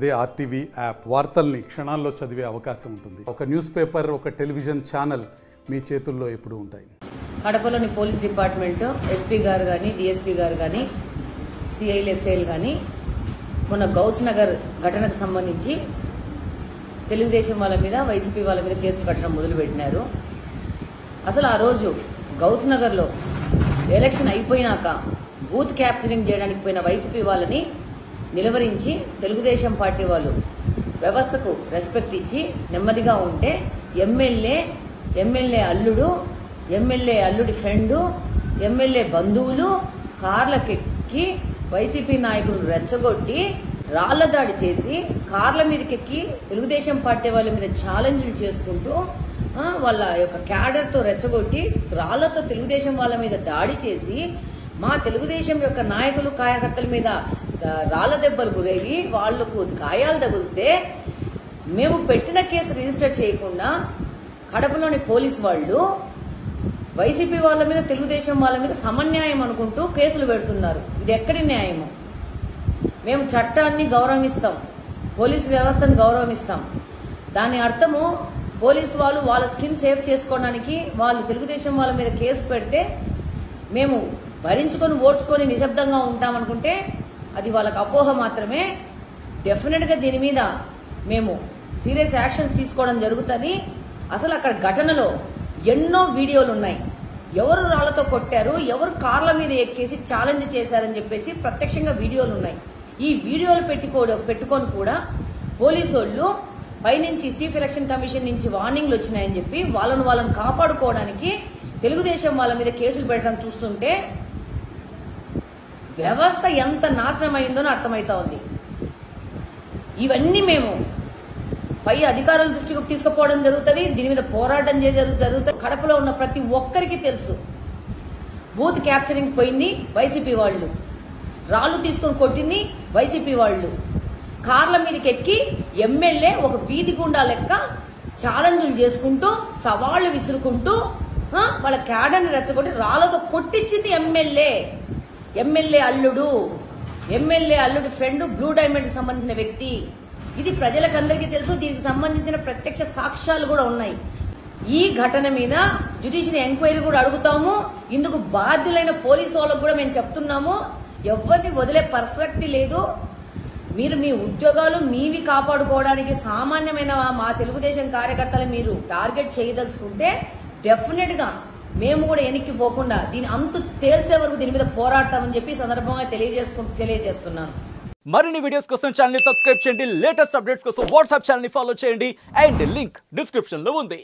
అదే RTV app వార్తల్ని క్షణాల్లో చదివే అవకాశం ఉంటుంది. ఒక న్యూస్ పేపర్, ఒక టెలివిజన్ ఛానల్ మీ చేతుల్లో ఎప్పుడూ ఉంటాయి. కడపలోని పోలీస్ డిపార్ట్మెంట్ ఎస్పీ గారు కానీ డిఎస్పీ గారు కానీ సిఐలు ఎస్ఐలు కానీ మొన్న గౌస్ నగర్ ఘటనకు సంబంధించి తెలుగుదేశం వాళ్ళ మీద వైసీపీ వాళ్ళ మీద కేసులు కట్టడం మొదలుపెట్టినారు. అసలు ఆ రోజు గౌస్ నగర్లో ఎలక్షన్ అయిపోయినాక బూత్ క్యాప్చరింగ్ చేయడానికి పోయిన వైసీపీ వాళ్ళని నిలవరించి తెలుగుదేశం పార్టీ వాళ్ళు వ్యవస్థకు రెస్పెక్ట్ ఇచ్చి నెమ్మదిగా ఉంటే ఎమ్మెల్యే అల్లుడి ఫ్రెండు ఎమ్మెల్యే బంధువులు కార్లకెక్కి వైసీపీ నాయకులను రెచ్చగొట్టి రాళ్ల దాడి చేసి కార్ల మీదకెక్కి తెలుగుదేశం పార్టీ వాళ్ళ మీద ఛాలెంజ్లు చేసుకుంటూ వాళ్ళ యొక్క క్యాడర్తో రెచ్చగొట్టి రాళ్లతో తెలుగుదేశం వాళ్ళ మీద దాడి చేసి మా తెలుగుదేశం యొక్క నాయకులు కార్యకర్తల మీద రాళ్ల దెబ్బలు గురయ్యి వాళ్లకు గాయాలు తగిలితే మేము పెట్టిన కేసు రిజిస్టర్ చేయకుండా కడపలోని పోలీసు వాళ్ళు వైసీపీ వాళ్ళ మీద తెలుగుదేశం వాళ్ళ మీద సమన్యాయం అనుకుంటూ కేసులు పెడుతున్నారు. ఇది ఎక్కడి న్యాయము? మేము చట్టాన్ని గౌరవిస్తాం, పోలీసు వ్యవస్థను గౌరవిస్తాం. దాని అర్థము పోలీసు వాళ్ళు వాళ్ళ స్కిన్ సేవ్ చేసుకోవడానికి వాళ్ళు తెలుగుదేశం వాళ్ళ మీద కేసు పెడితే మేము భరించుకొని ఓడ్చుకొని నిశ్శబ్దంగా ఉంటామనుకుంటే అది వాళ్ళకి అపోహ మాత్రమే. డెఫినెట్గా దీని మీద మేము సీరియస్ యాక్షన్స్ తీసుకోవడం జరుగుతుంది. అసలు అక్కడ ఘటనలో ఎన్నో వీడియోలు ఉన్నాయి. ఎవరు రాళ్లతో కొట్టారు, ఎవరు కార్ల మీద ఎక్కేసి ఛాలెంజ్ చేశారని చెప్పేసి ప్రత్యక్షంగా వీడియోలు ఉన్నాయి. ఈ వీడియోలు పెట్టుకొని కూడా పోలీసు వాళ్ళు పైనుంచి చీఫ్ ఎలక్షన్ కమిషన్ నుంచి వార్నింగ్లు వచ్చినాయని చెప్పి వాళ్ళను కాపాడుకోవడానికి తెలుగుదేశం వాళ్ళ మీద కేసులు పెట్టడం చూస్తుంటే వ్యవస్థ ఎంత నాశనం అయిందోనో అర్థమవుతా ఉంది. ఇవన్నీ మేము పై అధికారుల దృష్టికి తీసుకుపోవడం జరుగుతుంది. దీని మీద పోరాటం జరుగుతుంది. కడపలో ఉన్న ప్రతి ఒక్కరికి తెలుసు బూత్ క్యాప్చరింగ్ పోయింది వైసీపీ వాళ్ళు, రాళ్లు తీసుకొని కొట్టింది వైసీపీ వాళ్ళు, కార్ల మీదకి ఎక్కి ఎమ్మెల్యే ఒక వీధి గుండా లెక్క ఛాలెంజ్లు చేసుకుంటూ సవాళ్లు విసురుకుంటూ వాళ్ళ క్యాడర్ని రెచ్చగొట్టి రాళ్లతో కొట్టించింది ఎమ్మెల్యే అల్లుడి ఫ్రెండ్ బ్లూ డైమండ్ కి సంబంధించిన వ్యక్తి. ఇది ప్రజలకందరికీ తెలుసు. దీనికి సంబంధించిన ప్రత్యక్ష సాక్ష్యాలు కూడా ఉన్నాయి. ఈ ఘటన మీద జ్యుడిషియల్ ఎంక్వైరీ కూడా అడుగుతాము. ఇందుకు బాధ్యులైన పోలీసు వాళ్ళకు కూడా మేము చెప్తున్నాము, ఎవరిని వదిలే ప్రసక్తి లేదు. మీరు మీ ఉద్యోగాలు మీవి కాపాడుకోవడానికి సామాన్యమైన మా తెలుగుదేశం కార్యకర్తలు మీరు టార్గెట్ చేయదలుచుకుంటే డెఫినెట్ గా మేము కూడా వెనక్కి పోకుండా దీని అంతు తేల్చే వరకు దీని మీద పోరాడతామని చెప్పి సందర్భంగా తెలియజేస్తున్నాను. మరిన్ని వీడియోస్ కోసం ఛానల్ ని సబ్స్క్రైబ్ చేయండి. లేటెస్ట్ అప్డేట్స్ కోసం వాట్సాప్ ఛానల్ ని ఫాలో చేయండి. అండ్ లింక్ డిస్క్రిప్షన్ లో ఉంది.